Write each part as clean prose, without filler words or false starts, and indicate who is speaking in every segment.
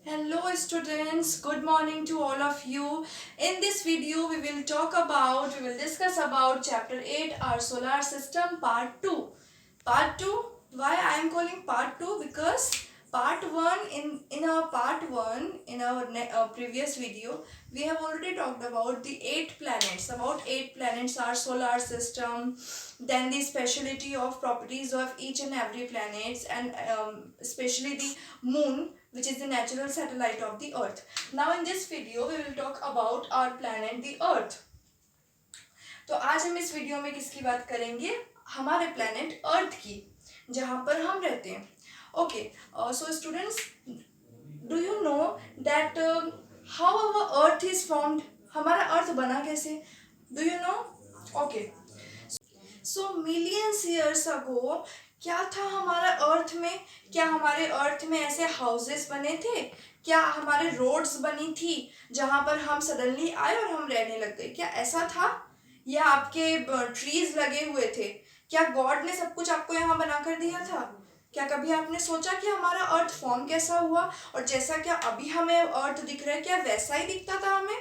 Speaker 1: Hello students, good morning to all of you. In this video we will discuss about chapter 8 our solar system part 2. Part 2, why I am calling part 2? Because part 1 in our previous video we have already talked about the 8 planets our solar system, then the speciality of properties of each and every planets, and especially the moon, which is the natural satellite of the earth. Now in this video we will talk about our planet the earth. तो आज हम इस video में किसकी बात करेंगे? हमारे planet earth की, जहां पर हम रहते हैं. Okay, so students, do you know that how our earth is formed? हमारा अर्थ बना कैसे? Do you no? Okay, so millions years ago क्या था हमारा अर्थ में? क्या हमारे अर्थ में ऐसे हाउसेस बने थे? क्या हमारे रोड्स बनी थी जहां पर हम सडनली आए और हम रहने लग गए? क्या ऐसा था? या आपके ट्रीज लगे हुए थे? क्या गॉड ने सब कुछ आपको यहाँ बना कर दिया था? क्या कभी आपने सोचा कि हमारा अर्थ फॉर्म कैसा हुआ, और जैसा क्या अभी हमें अर्थ दिख रहा है क्या वैसा ही दिखता था हमें?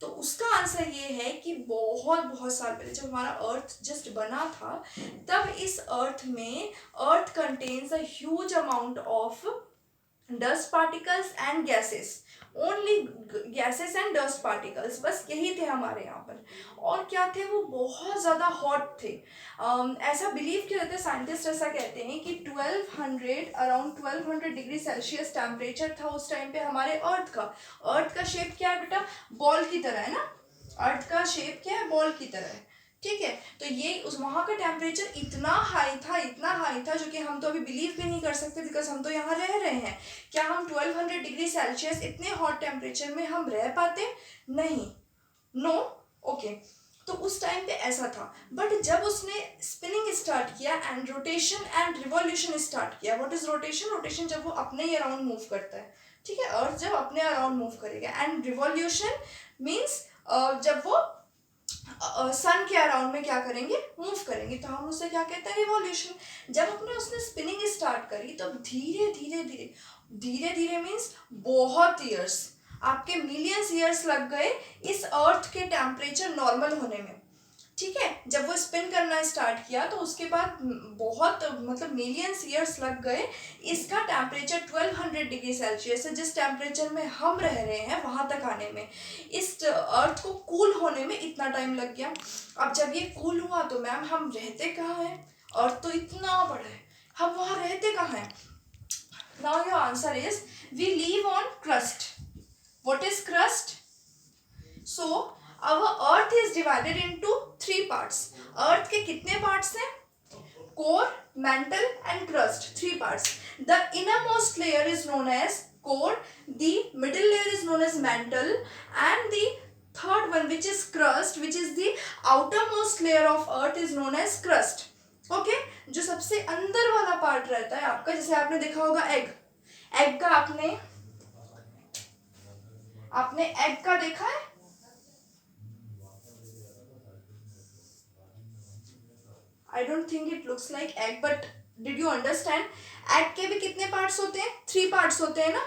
Speaker 1: तो उसका आंसर ये है कि बहुत बहुत साल पहले जब हमारा अर्थ जस्ट बना था, तब इस अर्थ में earth contains a huge amount of dust particles and gases. Only gases and dust particles, बस यही थे हमारे यहाँ पर. और क्या थे वो? बहुत ज़्यादा हॉट थे. ऐसा बिलीव किया जाता है, साइंटिस्ट ऐसा कहते हैं कि 1200 डिग्री सेल्सियस टेम्परेचर था उस टाइम पे हमारे अर्थ का. अर्थ का शेप क्या है बेटा? बॉल की तरह है ना. अर्थ का शेप क्या है? बॉल की तरह है. ठीक है, तो ये उस वहाँ का टेम्परेचर इतना हाई था जो कि हम तो अभी बिलीव भी नहीं कर सकते, बिकॉज हम तो यहाँ रह रहे हैं. क्या हम 1200 डिग्री सेल्सियस इतने हॉट टेम्परेचर में हम रह पाते? नहीं. नो. ओके, तो उस टाइम पे ऐसा था. बट जब उसने स्पिनिंग स्टार्ट किया and rotation and revolution start किया. What is rotation? रोटेशन जब वो अपने ही अराउंड मूव करता है. ठीक है, अर्थ जब अपने अराउंड मूव करेगा. एंड रिवॉल्यूशन मीन्स जब वो सन के अराउंड में क्या करेंगे? मूव करेंगे. तो हम उसे क्या कहते हैं? रिवॉल्यूशन. जब उसने स्पिनिंग स्टार्ट करी तो धीरे धीरे मीन्स बहुत ईयर्स, आपके मिलियंस ईयर्स लग गए इस अर्थ के टेम्परेचर नॉर्मल होने में. ठीक है, जब वो स्पिन करना स्टार्ट किया तो उसके बाद बहुत मतलब मिलियंस ईयर्स लग गए इसका टेम्परेचर 1200 डिग्री सेल्सियस से जिस टेम्परेचर में हम रह रहे हैं वहां तक आने में, इस अर्थ को कूल होने में इतना टाइम लग गया. अब जब ये कूल हुआ तो मैम हम रहते कहाँ हैं? अर्थ तो इतना बड़ा है, हम वहाँ रहते कहाँ हैं? Now your answer is we live on crust. What is crust? So our earth is divided into 3 parts. Earth के कितने parts हैं? core, mantle and crust. 3 parts. The innermost layer is known as core, the middle layer is known as mantle, and the third one, which is crust, which is the outermost layer of earth, is known as crust. Okay? जो सबसे अंदर वाला part रहता है आपका, जैसे आपने देखा होगा एग का, आपने एग का देखा है? I don't think it looks like egg, but did you understand? Egg के भी कितने पार्ट्स होते हैं? 3 पार्ट्स होते हैं ना.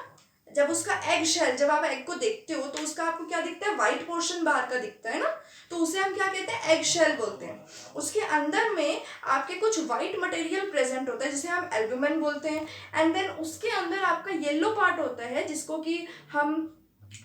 Speaker 1: जब उसका एग शेल, जब आप एग को देखते हो तो उसका आपको क्या दिखता है? व्हाइट पोर्शन बाहर का दिखता है ना. तो उसे हम क्या कहते हैं? एग शेल बोलते हैं. उसके अंदर में आपके कुछ व्हाइट मटेरियल प्रेजेंट होता है जिसे हम एल्बुमेन बोलते हैं. एंड देन उसके अंदर आपका येलो पार्ट होता है जिसको कि हम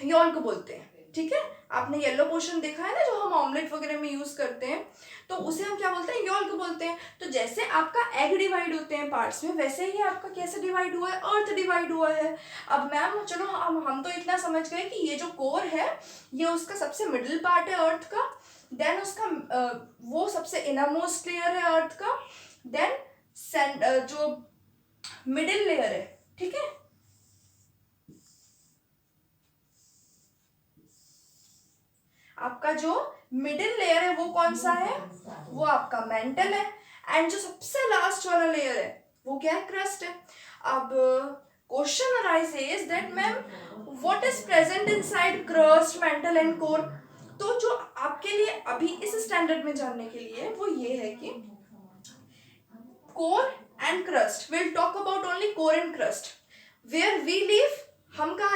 Speaker 1: यॉल्क बोलते हैं. ठीक है, आपने येलो पोर्शन देखा है ना जो हम ऑमलेट वगैरह में यूज करते हैं, तो उसे हम क्या बोलते हैं? यॉल्क बोलते हैं. तो जैसे आपका एग डिवाइड होते हैं पार्ट्स में, वैसे ही आपका कैसे डिवाइड हुआ है? अर्थ डिवाइड हुआ है. अब मैम चलो हम तो इतना समझ गए कि ये जो कोर है ये उसका सबसे मिडिल पार्ट है अर्थ का. देन उसका वो सबसे इनरमोस्ट लेयर है अर्थ का. देन जो मिडिल लेयर है, ठीक है, आपका जो मिडिल लेयर है वो कौन सा है? वो आपका मेंटल है. एंड जो सबसे लास्ट वाला लेयर है वो क्या है? क्रस्ट है. अब question arises that ma'am what is present inside crust, mental and core? तो जो आपके लिए अभी इस स्टैंडर्ड में जानने के लिए वो ये है कि core and crust, will talk about only core and crust. Where we live, हम कहाँ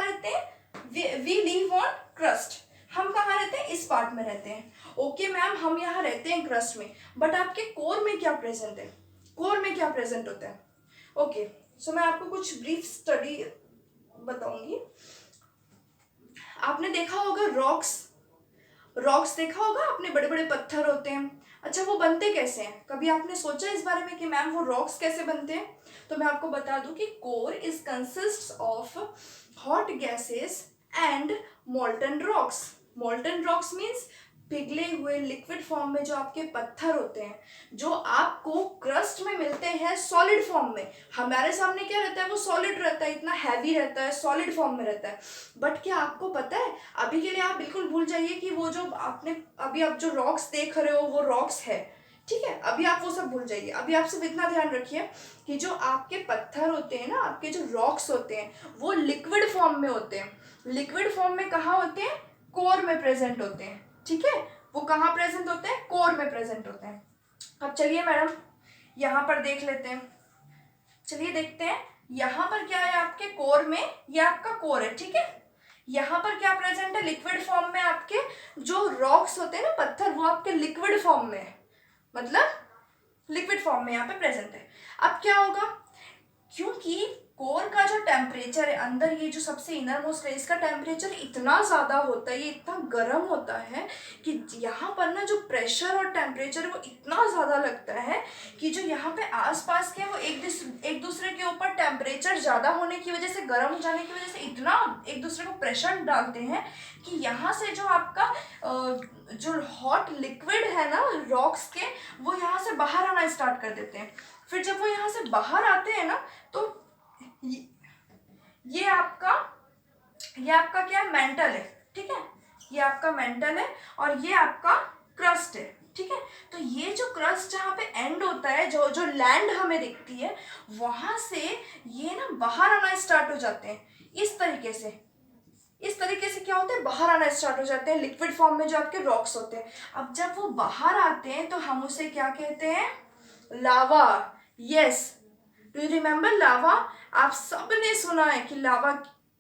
Speaker 1: क्रस्ट, हम कहाँ रहते हैं, इस पार्ट में रहते हैं। ओके मैम, हम यहाँ रहते हैं क्रस्ट में, बट आपके कोर में क्या प्रेजेंट है, कोर में क्या प्रेजेंट होता है। ओके, सो मैं आपको कुछ ब्रीफ स्टडी बताऊंगी। आपने देखा होगा रॉक्स, रॉक्स देखा होगा आपने, बड़े बड़े पत्थर होते हैं। अच्छा, वो बनते कैसे हैं, कभी आपने सोचा इस बारे में कि मैम वो रॉक्स कैसे बनते हैं। तो मैं आपको बता दूं कि core is consist of hot gases and molten rocks. Molten rocks means पिघले हुए लिक्विड फॉर्म में जो आपके पत्थर होते हैं, जो आपको क्रस्ट में मिलते हैं सॉलिड फॉर्म में। हमारे सामने क्या रहता है, वो सॉलिड रहता है, इतना हैवी रहता है, सॉलिड फॉर्म में रहता है। बट क्या आपको पता है, अभी के लिए आप बिल्कुल भूल जाइए कि वो जो आपने अभी आप जो रॉक्स देख रहे हो वो रॉक्स है, ठीक है, अभी आप वो सब भूल जाइए। अभी आप सिर्फ इतना ध्यान रखिए कि जो आपके पत्थर होते हैं ना, आपके जो रॉक्स होते हैं, वो लिक्विड फॉर्म में होते हैं। लिक्विड फॉर्म में कहाँ होते हैं, कोर में प्रेजेंट होते हैं, ठीक है। वो कहाँ प्रेजेंट होते हैं, कोर में प्रेजेंट होते हैं। अब चलिए मैडम यहाँ पर देख लेते हैं, चलिए देखते हैं यहाँ पर क्या है आपके कोर में, ये आपका कोर है, ठीक है। यहाँ पर क्या प्रेजेंट है, लिक्विड फॉर्म में आपके जो रॉक्स होते हैं ना, पत्थर, वो आपके लिक्विड फॉर्म में है, मतलब लिक्विड फॉर्म में यहाँ पे प्रेजेंट है। अब क्या होगा, क्योंकि कोर का जो टेम्परेचर है अंदर, ये जो सबसे इनर मोस्ट है, इसका टेम्परेचर इतना ज़्यादा होता है, ये इतना गर्म होता है कि यहाँ पर ना जो प्रेशर और टेम्परेचर है वो इतना ज़्यादा लगता है कि जो यहाँ पे आसपास के वो एक दूसरे के ऊपर टेम्परेचर ज़्यादा होने की वजह से, गर्म हो जाने की वजह से इतना एक दूसरे को प्रेशर डालते हैं कि यहाँ से जो आपका जो हॉट लिक्विड है ना रॉक्स के, वो यहाँ से बाहर आना स्टार्ट कर देते हैं। फिर जब वो यहाँ से बाहर आते हैं ना, तो ये आपका क्या है, मेंटल है, ठीक है, ये आपका मेंटल है और ये आपका क्रस्ट है, ठीक है। तो ये जो क्रस्ट जहाँ पे एंड होता है, जो जो लैंड हमें दिखती है, वहां से ये ना बाहर आना स्टार्ट हो जाते हैं इस तरीके से। इस तरीके से क्या होता है, बाहर आना स्टार्ट हो जाते हैं लिक्विड फॉर्म में जो आपके रॉक्स होते हैं। अब जब वो बाहर आते हैं तो हम उसे क्या कहते हैं, लावा। यस, डू यू रिमेम्बर लावा, आप सबने सुना है कि लावा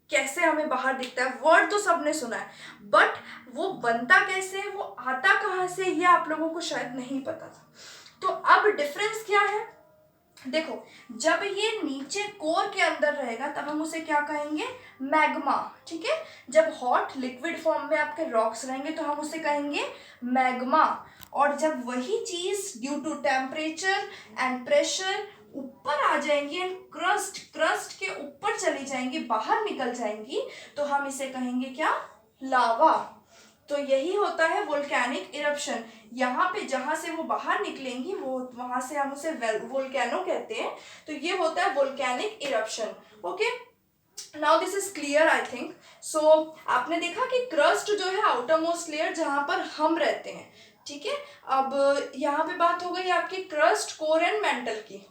Speaker 1: कैसे हमें बाहर दिखता है, वर्ड तो सबने सुना है, बट वो बनता कैसे है, वो आता कहाँ से, ये आप लोगों को शायद नहीं पता था। तो अब डिफरेंस क्या है, देखो, जब ये नीचे कोर के अंदर रहेगा तब हम उसे क्या कहेंगे, मैग्मा, ठीक है। जब हॉट लिक्विड फॉर्म में आपके रॉक्स रहेंगे तो हम उसे कहेंगे मैग्मा। और जब वही चीज due to temperature and pressure ऊपर आ जाएंगी एंड क्रस्ट के ऊपर चली जाएंगी, बाहर निकल जाएंगी, तो हम इसे कहेंगे क्या, लावा। तो यही होता है वोल्केनिक इरप्शन। यहाँ पे जहाँ से वो बाहर निकलेंगी वो वहां से हम उसे वोल्केनो कहते हैं। तो ये होता है volcanic eruption. Okay, now this is clear I think. So आपने देखा कि क्रस्ट जो है आउटर मोस्ट लेयर जहाँ पर हम रहते हैं, ठीक है। अब यहाँ पे बात हो गई आपकी क्रस्ट, कोर एंड मेंटल की।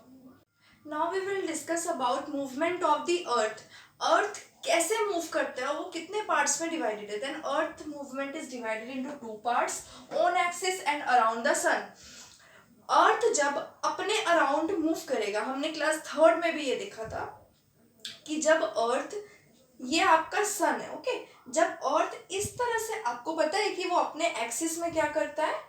Speaker 1: Now we will discuss about movement of the earth. Earth कैसे मूव करता है, वो कितने पार्ट्स में डिवाइडेड है। Then earth movement is divided into 2 parts, on axis and around the sun. Earth जब अपने अराउंड मूव करेगा, हमने क्लास 3rd में भी ये देखा था कि जब अर्थ, ये आपका सन है, ओके, जब अर्थ इस तरह से, आपको पता है कि वो अपने एक्सिस में क्या करता है,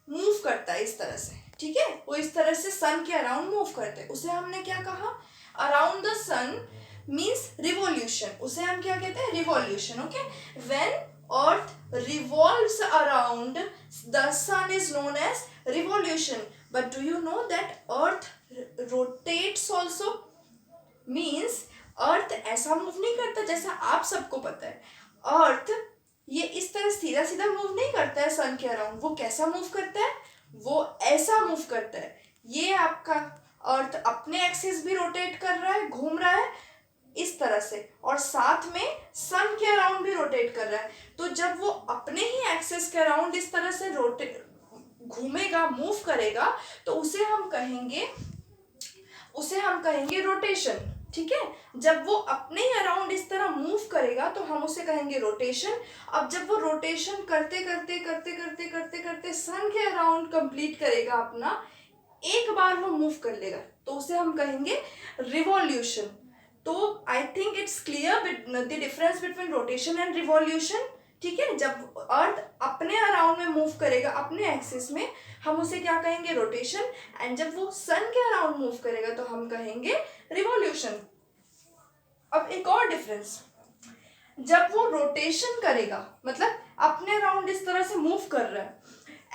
Speaker 1: मूव करता है इस तरह से, ठीक है, वो इस तरह से सन के अराउंड मूव करते हैं, उसे हमने क्या कहा, around the sun means revolution, उसे हम क्या कहते हैं, revolution. Okay, when earth revolves around the sun is known as revolution. But do you know that earth rotates also, means earth ऐसा मूव नहीं करता जैसा आप सबको पता है। अर्थ ये इस तरह सीधा सीधा मूव नहीं करता है सन के अराउंड, वो कैसा मूव करता है, वो ऐसा मूव करता है। ये आपका अर्थ अपने एक्सिस भी रोटेट कर रहा है, घूम रहा है इस तरह से, और साथ में सन के अराउंड भी रोटेट कर रहा है। तो जब वो अपने ही एक्सिस के अराउंड इस तरह से रोटेट घूमेगा, मूव करेगा, तो उसे हम कहेंगे रोटेशन, ठीक है। जब वो अपने ही अराउंड इस तरह मूव करेगा तो हम उसे कहेंगे रोटेशन। अब जब वो रोटेशन करते करते करते करते करते करते सन के अराउंड कंप्लीट करेगा अपना, एक बार वो मूव कर लेगा, तो उसे हम कहेंगे रिवॉल्यूशन। तो I think it's clear the difference between rotation and revolution. ठीक है। जब अर्थ अपने अराउंड में मूव करेगा अपने एक्सिस में, हम उसे क्या कहेंगे, रोटेशन। एंड जब वो सन के अराउंड मूव करेगा तो हम कहेंगे रिवॉल्यूशन। अब एक और डिफरेंस, जब वो रोटेशन करेगा मतलब अपने अराउंड इस तरह से मूव कर रहा है,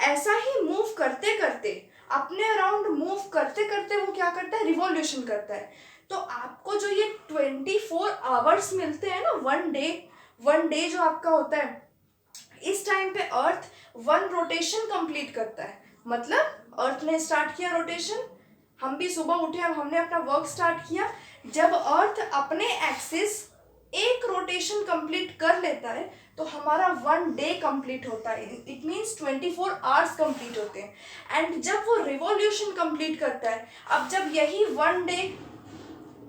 Speaker 1: ऐसा ही मूव करते करते अपने अराउंड मूव करते करते वो क्या करता है, रिवॉल्यूशन करता है। तो आपको जो ये 24 आवर्स मिलते हैं ना, वन डे जो आपका होता है, इस टाइम पे अर्थ वन रोटेशन कंप्लीट करता है। मतलब अर्थ ने स्टार्ट किया रोटेशन, हम भी सुबह उठे, अब हमने अपना वर्क स्टार्ट किया। जब अर्थ अपने एक्सिस एक रोटेशन कंप्लीट कर लेता है तो हमारा वन डे कंप्लीट होता है। इट मीन्स 24 आवर्स कंप्लीट होते हैं। एंड जब वो रिवॉल्यूशन कंप्लीट करता है, अब जब यही वन डे,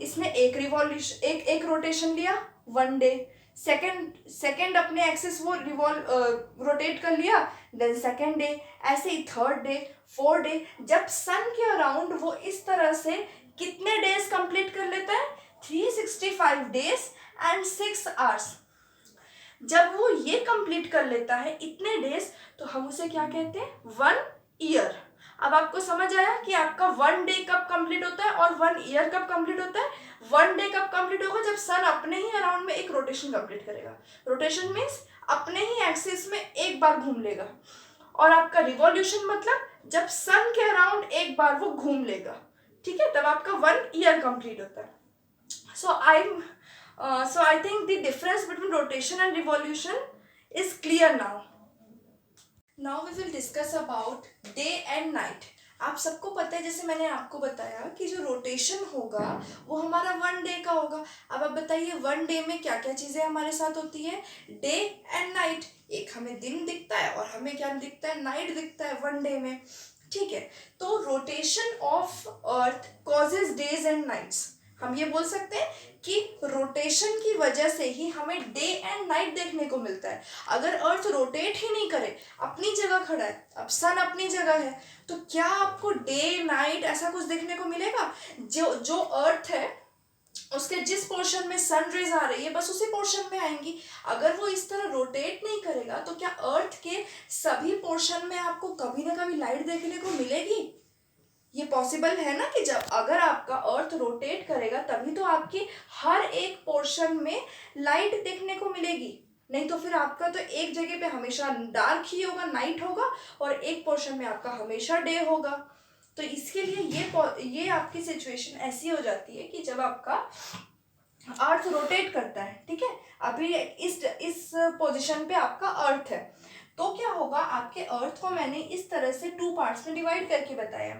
Speaker 1: इसने एक रिवॉल्यूशन एक रोटेशन लिया, वन डे, सेकंड अपने एक्सिस वो रोटेट कर लिया, देन सेकंड डे, ऐसे ही थर्ड डे, फोर्थ डे। जब सन के अराउंड वो इस तरह से कितने डेज कंप्लीट कर लेता है, 365 डेज एंड 6 आवर्स। जब वो ये कंप्लीट कर लेता है इतने डेज, तो हम उसे क्या कहते हैं, 1 ईयर। अब आपको समझ आया कि आपका वन डे कब कंप्लीट होता है और 1 ईयर कब कंप्लीट होता है। वन डे कब कंप्लीट होगा, जब सन अपने ही अराउंड में एक रोटेशन कंप्लीट करेगा। रोटेशन मीन्स अपने ही एक्सिस में एक बार घूम लेगा। और आपका रिवॉल्यूशन मतलब जब सन के अराउंड एक बार वो घूम लेगा, ठीक है, तब आपका 1 ईयर कंप्लीट होता है। So I think the difference between rotation and revolution is clear now. Now we will discuss about day and night. आप सबको पता है, जैसे मैंने आपको बताया कि जो रोटेशन होगा वो हमारा वन डे का होगा। अब आप बताइए वन डे में क्या क्या चीज़ें हमारे साथ होती है, डे एंड नाइट। एक हमें दिन दिखता है और हमें क्या दिखता है, नाइट दिखता है वन डे में, ठीक है। तो rotation of earth causes days and nights. हम ये बोल सकते हैं कि रोटेशन की वजह से ही हमें डे एंड नाइट देखने को मिलता है। अगर अर्थ रोटेट ही नहीं करे, अपनी जगह खड़ा है, अब सन अपनी जगह है, तो क्या आपको डे नाइट ऐसा कुछ देखने को मिलेगा। जो अर्थ है उसके जिस पोर्शन में सन रेज आ रही है बस उसी पोर्शन में आएंगी। अगर वो इस तरह रोटेट नहीं करेगा तो क्या अर्थ के सभी पोर्शन में आपको कभी ना कभी लाइट देखने को मिलेगी। ये पॉसिबल है ना कि जब अगर आपका अर्थ रोटेट करेगा तभी तो आपकी हर एक पोर्शन में लाइट देखने को मिलेगी, नहीं तो फिर आपका तो एक जगह पे हमेशा डार्क ही होगा, नाइट होगा, और एक पोर्शन में आपका हमेशा डे होगा। तो इसके लिए ये आपकी सिचुएशन ऐसी हो जाती है कि जब आपका अर्थ रोटेट करता है, ठीक है, अभी इस पोजीशन पे आपका अर्थ है, तो क्या होगा, आपके अर्थ को मैंने इस तरह से 2 पार्ट्स में डिवाइड करके बताया।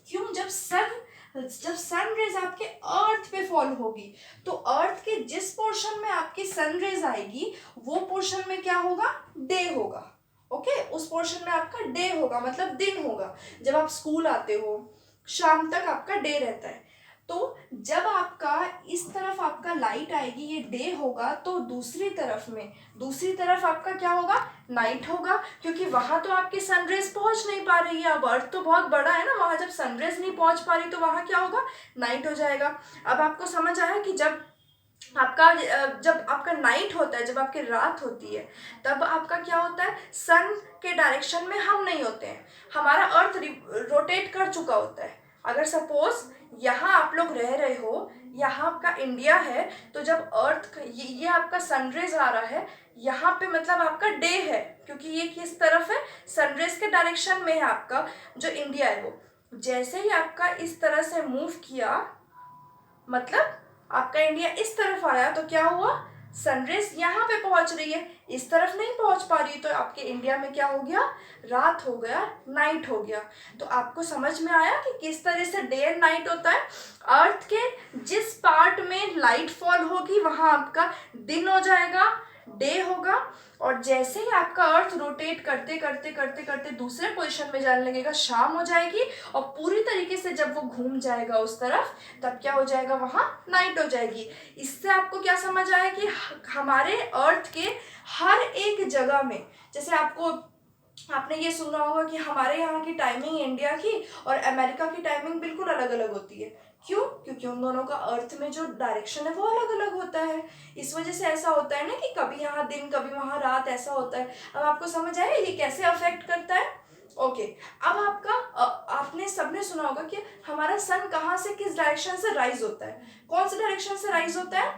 Speaker 1: क्यों, जब सन रेज आपके अर्थ पे फॉल होगी तो अर्थ के जिस पोर्शन में आपकी सन रेज आएगी वो पोर्शन में क्या होगा, डे होगा। ओके, उस पोर्शन में आपका डे होगा, मतलब दिन होगा। जब आप स्कूल आते हो शाम तक आपका डे रहता है, तो जब आपका इस तरफ आपका लाइट आएगी, ये डे होगा, तो दूसरी तरफ आपका क्या होगा, नाइट होगा, क्योंकि वहां तो आपकी सनरेज पहुंच नहीं पा रही है। अब अर्थ तो बहुत बड़ा है ना, वहां जब सनरेज नहीं पहुंच पा रही तो वहां क्या होगा, नाइट हो जाएगा। अब आपको समझ आया कि जब आपका नाइट होता है, जब आपकी रात होती है, तब आपका क्या होता है, सन के डायरेक्शन में हम नहीं होते हैं, हमारा अर्थ रोटेट कर चुका होता है। अगर सपोज यहाँ आप लोग रह रहे हो, यहाँ आपका इंडिया है, तो जब अर्थ ये आपका सनरेज आ रहा है यहाँ पे, मतलब आपका डे है, क्योंकि ये किस तरफ है, सनरेज के डायरेक्शन में है आपका जो इंडिया है वो। जैसे ही आपका इस तरह से मूव किया, मतलब आपका इंडिया इस तरफ आया, तो क्या हुआ, सनरेज यहाँ पे पहुंच रही है, इस तरफ नहीं पहुंच पा रही, तो आपके इंडिया में क्या हो गया, रात हो गया, नाइट हो गया। तो आपको समझ में आया कि किस तरह से डे एंड नाइट होता है। अर्थ के जिस पार्ट में लाइट फॉल होगी वहां आपका दिन हो जाएगा, डे होगा, और जैसे ही आपका अर्थ रोटेट करते करते करते करते दूसरे पोजीशन में जाने लगेगा, शाम हो जाएगी, और पूरी तरीके से जब वो घूम जाएगा उस तरफ, तब क्या हो जाएगा, वहाँ नाइट हो जाएगी। इससे आपको क्या समझ आया कि हमारे अर्थ के हर एक जगह में, जैसे आपने ये सुना होगा कि हमारे यहाँ की टाइमिंग इंडिया की और अमेरिका की टाइमिंग बिल्कुल अलग अलग होती है। क्यों? क्योंकि उन दोनों का अर्थ में जो डायरेक्शन है वो अलग अलग होता है। इस वजह से ऐसा होता है ना कि कभी यहाँ दिन कभी वहाँ रात, ऐसा होता है। अब आपको समझ आया ये कैसे अफेक्ट करता है? ओके। अब आपने सबने सुना होगा कि हमारा सन कहाँ से किस डायरेक्शन से राइज होता है। कौन से डायरेक्शन से राइज होता है?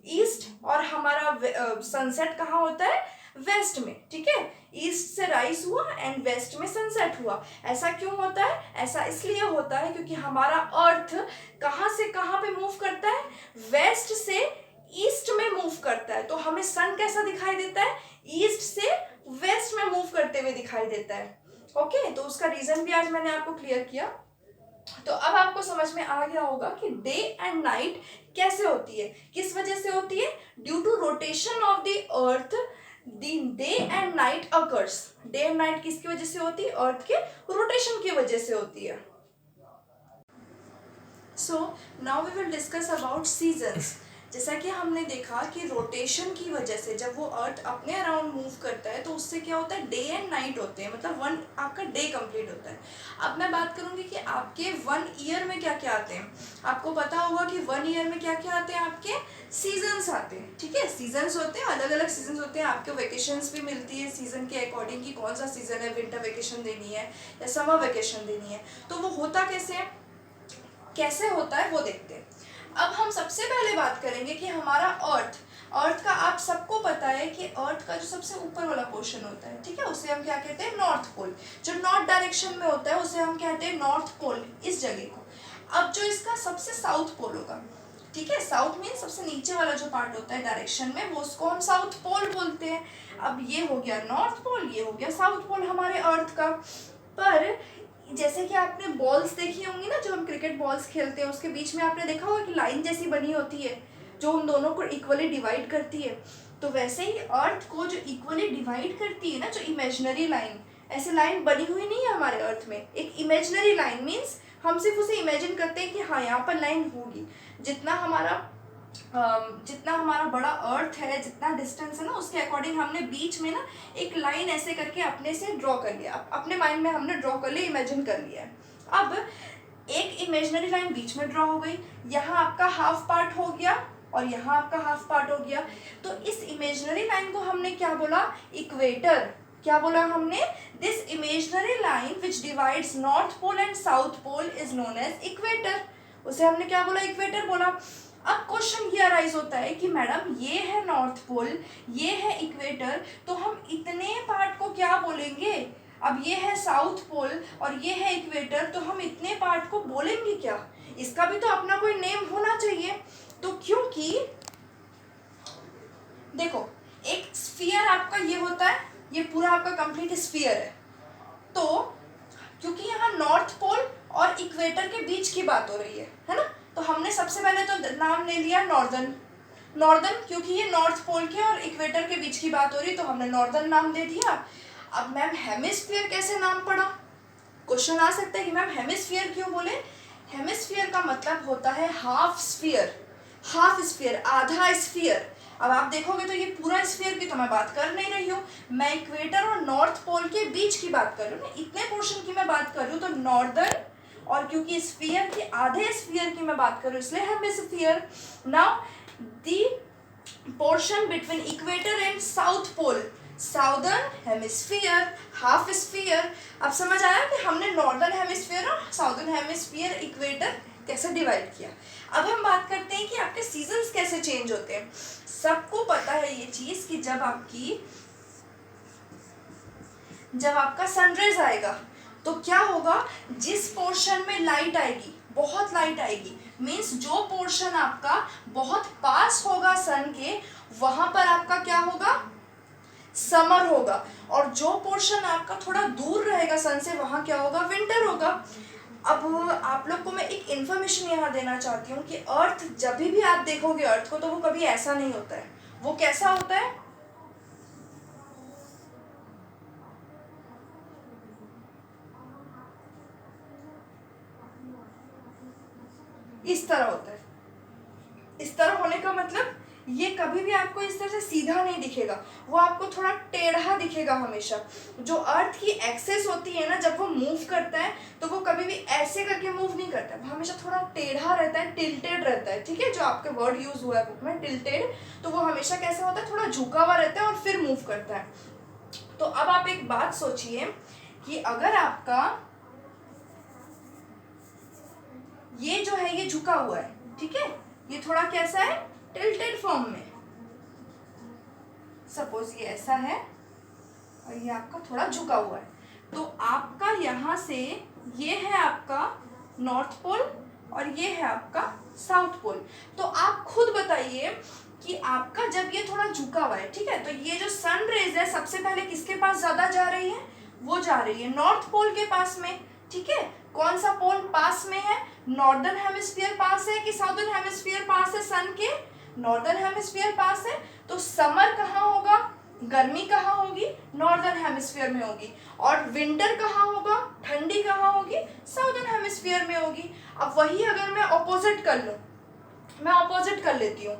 Speaker 1: ईस्ट। और हमारा सनसेट कहाँ होता है? वेस्ट में। ठीक है, ईस्ट से राइज हुआ एंड वेस्ट में सनसेट हुआ। ऐसा क्यों होता है? ऐसा इसलिए होता है क्योंकि हमारा अर्थ कहाँ से कहाँ पे मूव करता है? वेस्ट से ईस्ट में मूव करता है। तो हमें सन कैसा दिखाई देता है? ईस्ट से वेस्ट में मूव करते हुए दिखाई देता है। ओके, तो उसका रीजन भी आज मैंने आपको क्लियर किया। तो अब आपको समझ में आ गया होगा कि डे एंड नाइट कैसे होती है, किस वजह से होती है? Due to rotation of the earth day and night occurs. Day and night किसकी वजह से होती है? अर्थ के रोटेशन की वजह से होती है। So now we will discuss about seasons. जैसा कि हमने देखा कि रोटेशन की वजह से जब वो अर्थ अपने अराउंड मूव करता है तो उससे क्या होता है? डे एंड नाइट होते हैं, मतलब वन आपका डे कंप्लीट होता है। अब मैं बात करूंगी कि आपके 1 ईयर में क्या क्या आते हैं। आपको पता होगा कि 1 ईयर में क्या क्या आते हैं? आपके सीजन्स आते हैं। ठीक है, सीजन्स होते हैं, अलग अलग सीजन्स होते हैं। आपके वेकेशंस भी मिलती है सीजन के अकॉर्डिंग कि कौन सा सीजन है, विंटर वेकेशन देनी है या समर वेकेशन देनी है। तो वो होता कैसे है, कैसे होता है वो देखते हैं। अब हम सबसे पहले बात करेंगे कि हमारा अर्थ का आप सबको पता है कि अर्थ का जो सबसे ऊपर वाला पोर्शन होता है, ठीक है, उसे हम क्या कहते हैं? North pole. जो नॉर्थ डायरेक्शन में होता है उसे हम कहते हैं नॉर्थ पोल, इस जगह को। अब जो इसका सबसे साउथ पोल होगा, ठीक है, साउथ मीन सबसे नीचे वाला जो पार्ट होता है डायरेक्शन में, वो उसको हम साउथ पोल बोलते हैं। अब ये हो गया नॉर्थ पोल, ये हो गया साउथ पोल हमारे अर्थ का। पर जैसे कि आपने बॉल्स देखी होंगी ना, जो हम क्रिकेट बॉल्स खेलते हैं उसके बीच में आपने देखा होगा कि लाइन जैसी बनी होती है जो उन दोनों को इक्वली डिवाइड करती है। तो वैसे ही अर्थ को जो इक्वली डिवाइड करती है ना, जो इमेजिनरी लाइन, ऐसे लाइन बनी हुई नहीं है हमारे अर्थ में, एक इमेजिनरी लाइन मीन्स हम सिर्फ उसे इमेजिन करते हैं कि हाँ यहाँ पर लाइन होगी। जितना हमारा बड़ा अर्थ है, जितना डिस्टेंस है ना, उसके अकॉर्डिंग हमने बीच में ना एक लाइन ऐसे करके अपने से ड्रॉ कर लिया, अपने माइंड में हमने ड्रॉ कर लिया, इमेजिन कर लिया है। अब एक इमेजिनरी लाइन बीच में ड्रॉ हो गई, यहाँ आपका हाफ पार्ट हो गया और यहाँ आपका हाफ पार्ट हो गया। तो इस इमेजिनरी लाइन को हमने क्या बोला? इक्वेटर। क्या बोला हमने? This imaginary line which divides north pole and south pole is known as equator. उसे हमने क्या बोला? इक्वेटर बोला। अब क्वेश्चन ये अराइज होता है कि मैडम ये है नॉर्थ पोल, ये है इक्वेटर, तो हम इतने पार्ट को क्या बोलेंगे? अब ये है साउथ पोल और ये है इक्वेटर, तो हम इतने पार्ट को बोलेंगे क्या? इसका भी तो अपना कोई नेम होना चाहिए। तो क्योंकि देखो, एक स्फीयर आपका ये होता है, ये पूरा आपका कंप्लीट स्फीयर है। तो क्योंकि यहाँ नॉर्थ पोल और इक्वेटर के बीच की बात हो रही है ना, तो हमने सबसे पहले तो नाम ले लिया नॉर्दर्न। क्योंकि ये नॉर्थ पोल के और इक्वेटर के बीच की बात हो रही है तो हमने नॉर्दर्न नाम दे दिया। अब मैम हेमिस्फीयर कैसे नाम पड़ा? क्वेश्चन आ सकता है कि मैम हेमिस्फीयर क्यों बोले? हेमिस्फीयर का मतलब होता है हाफ स्फीयर, आधा स्फीयर। अब आप देखोगे तो ये पूरा स्फीयर की तो मैं बात कर नहीं रही हूँ, मैं इक्वेटर और नॉर्थ पोल के बीच की बात कर रही हूँ, इतने पोर्शन की मैं बात कर रही हूँ। तो नॉर्दर्न, और क्योंकि स्फीयर के आधे स्फीयर की मैं बात कर रही हूँ इसलिए hemisphere. Now the portion between equator and south pole, southern hemisphere, half sphere. अब समझ आया कि हमने नॉर्दर्न हेमिस्फीयर और साउदर्न हेमिस्फीयर, इक्वेटर कैसे डिवाइड किया। अब हम बात करते हैं कि आपके सीजन्स कैसे चेंज होते हैं। सबको पता है ये चीज कि जब आपका सनराइज आएगा तो क्या होगा? जिस पोर्शन में लाइट आएगी, बहुत लाइट आएगी, मीन्स जो पोर्शन आपका बहुत पास होगा सन के, वहां पर आपका क्या होगा? समर होगा। और जो पोर्शन आपका थोड़ा दूर रहेगा सन से, वहां क्या होगा? विंटर होगा। अब आप लोग को मैं एक इन्फॉर्मेशन यहाँ देना चाहती हूँ कि अर्थ, जब भी आप देखोगे अर्थ को, तो वो कभी ऐसा नहीं होता है। वो कैसा होता है? इस तरह होता है। इस तरह होने का मतलब ये कभी भी आपको इस तरह से सीधा नहीं दिखेगा, वो आपको थोड़ा टेढ़ा दिखेगा हमेशा। जो अर्थ की एक्सेस होती है ना, जब वो मूव करता है तो वो कभी भी ऐसे करके मूव नहीं करता, वो हमेशा थोड़ा टेढ़ा रहता है, टिल्टेड रहता है, ठीक है। जो आपके वर्ड यूज हुआ है बुक में टिल्टेड, तो वो हमेशा कैसा होता है, थोड़ा झुका हुआ रहता है और फिर मूव करता है। तो अब आप एक बात सोचिए कि अगर आपका ये जो है ये झुका हुआ है, ठीक है, ये थोड़ा कैसा है, टिल्टेड फॉर्म में, सपोज ये ऐसा है और ये आपका थोड़ा झुका हुआ है, तो आपका यहाँ से ये है आपका नॉर्थ पोल और ये है आपका साउथ पोल। तो आप खुद बताइए कि आपका जब ये थोड़ा झुका हुआ है, ठीक है, तो ये जो सन रेज है सबसे पहले किसके पास ज्यादा जा रही है, वो जा रही है नॉर्थ पोल के पास में, ठीक है। कौन सा पोल पास में है, नॉर्दर्न हेमिस्फीयर पास है कि साउदर्न हेमिस्फीयर पास है सन के, नॉर्दर्न हेमिस्फीयर पास है। तो समर कहाँ होगा, गर्मी कहाँ होगी, नॉर्दर्न हेमिस्फीयर में होगी, और विंटर कहाँ होगा, ठंडी कहाँ होगी, साउदर्न हेमिस्फीयर में होगी। अब वही अगर मैं ऑपोजिट कर लूँ, मैं ऑपोजिट कर लेती हूँ,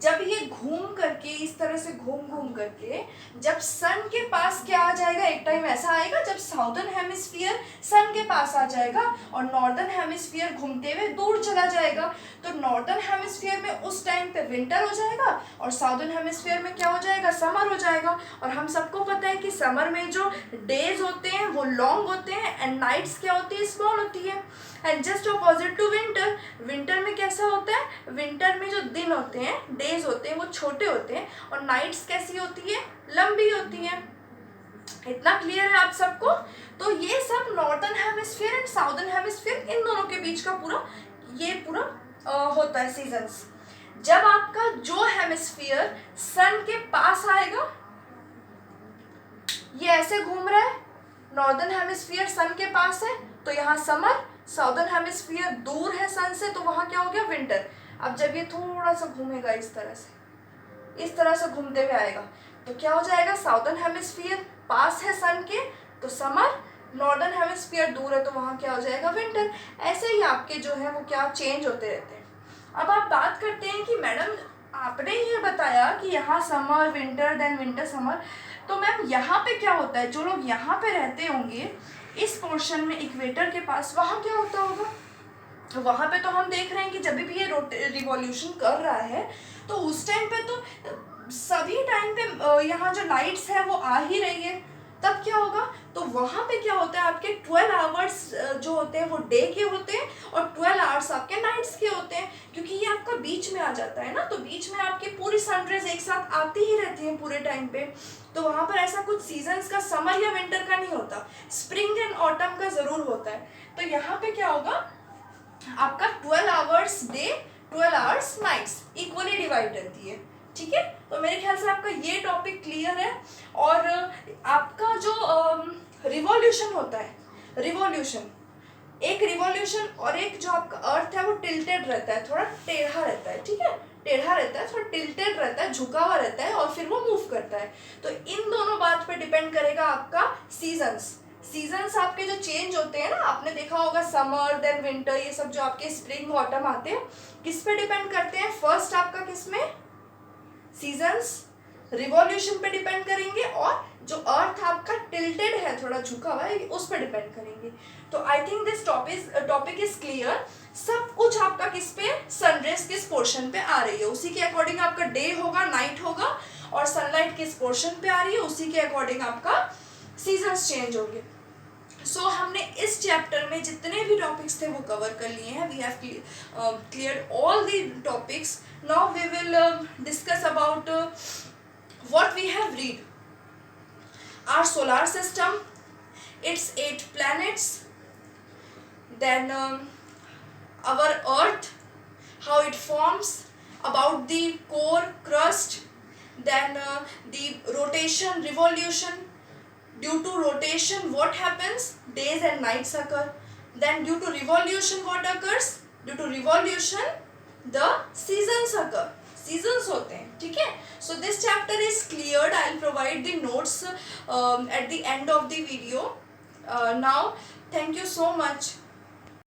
Speaker 1: जब ये घूम करके इस तरह से घूम करके जब सन के पास क्या आ जाएगा, एक टाइम ऐसा आएगा जब साउदर्न हेमिस्फीयर सन के पास आ जाएगा और नॉर्दर्न हेमिस्फीयर घूमते हुए दूर चला जाएगा। तो नॉर्दर्न हेमिस्फीयर में उस टाइम पे विंटर हो जाएगा और साउदर्न हेमिस्फीयर में क्या हो जाएगा, समर हो जाएगा। और हम सबको पता है कि समर में जो डेज होते हैं वो लॉन्ग होते हैं एंड नाइट्स क्या होती है, स्मॉल होती है। And just opposite to winter, winter में कैसा होता है, विंटर में जो दिन होते हैं, डेज होते हैं, वो छोटे होते हैं और नाइट्स कैसी होती है, लंबी होती है। इतना क्लियर है आप सबको। तो ये सब northern hemisphere and southern hemisphere, इन दोनों के बीच का पूरा ये पूरा होता है सीजन्स। जब आपका जो हेमिस्फीयर सन के पास आएगा, ये ऐसे घूम रहा है, नॉर्दर्न हेमिस्फीयर सन के पास है तो यहाँ समर, साउदर्न हेमिस्फीयर दूर है सन से तो वहाँ क्या हो गया, विंटर। अब जब ये थोड़ा सा घूमेगा इस तरह से घूमते हुए आएगा तो क्या हो जाएगा, साउदर्न हेमिस्फीयर पास है सन के तो समर, नॉर्दर्न हेमिस्फीयर दूर है तो वहाँ क्या हो जाएगा, विंटर। ऐसे ही आपके जो है वो क्या चेंज होते रहते हैं। अब आप बात करते हैं कि मैडम आपने ये बताया कि यहाँ summer winter then winter summer, तो मैम यहाँ पे क्या होता है, जो लोग यहाँ पे रहते होंगे इस पोर्शन में इक्वेटर के पास, वहाँ क्या होता होगा। तो वहाँ पे तो हम देख रहे हैं कि जब भी ये रिवॉल्यूशन कर रहा है तो उस टाइम पे तो सभी टाइम पे यहाँ जो लाइट्स है वो आ ही रही है, तब क्या होगा, तो वहाँ पे क्या होता है, आपके 12 आवर्स जो होते हैं वो डे के होते हैं और 12 आवर्स आपके नाइट्स के होते हैं, क्योंकि ये आपका बीच में आ जाता है ना, तो बीच में आपकी पूरी सनरेज एक साथ आती ही रहती है पूरे टाइम पे। तो वहाँ पर ऐसा कुछ सीजन्स का समर या विंटर का नहीं होता, स्प्रिंग एंड ऑटम का ज़रूर होता है। तो यहाँ पे क्या होगा, आपका 12 hours day 12 hours nights equally divide रहती है, ठीक है। तो मेरे ख्याल से आपका ये टॉपिक क्लियर है। और आपका जो रिवॉल्यूशन होता है, रिवॉल्यूशन एक रिवॉल्यूशन और एक जो आपका अर्थ है वो टिल्टेड रहता है, थोड़ा टेढ़ा रहता है, ठीक है, टेढ़ा रहता है, थोड़ा टिल्टेड रहता है, झुका हुआ रहता है और फिर वो मूव करता है। तो इन दोनों बात पे डिपेंड करेगा आपका सीजन्स आपके जो चेंज होते हैं ना, आपने देखा होगा समर देन विंटर, ये सब जो आपके स्प्रिंग ऑटम आते हैं किस पे डिपेंड करते हैं, फर्स्ट आपका किस में, सीजन्स रिवॉल्यूशन पे डिपेंड करेंगे और जो अर्थ आपका टिल्टेड है, थोड़ा झुका हुआ है, उस पे डिपेंड करेंगे। तो I think this topic is clear. सब कुछ आपका किस पे, सनरेज किस पोर्शन पे आ रही है उसी के अकॉर्डिंग आपका डे होगा, नाइट होगा, और सनलाइट किस पोर्शन पे आ रही है उसी के अकॉर्डिंग आपका सीजन्स चेंज होंगे। सो हमने इस चैप्टर में जितने भी टॉपिक्स थे वो कवर कर लिए हैं। We have cleared all the topics. Now we will discuss about what we have read. Our solar system, its 8 planets, then our earth, how it forms, about the core crust, then the rotation, revolution. Due to rotation what happens, days and nights occur. Then due to revolution what occurs, due to revolution the seasons occur, seasons होते हैं, ठीक है। So this chapter is cleared. I will provide the notes at the end of the video. Now thank you so much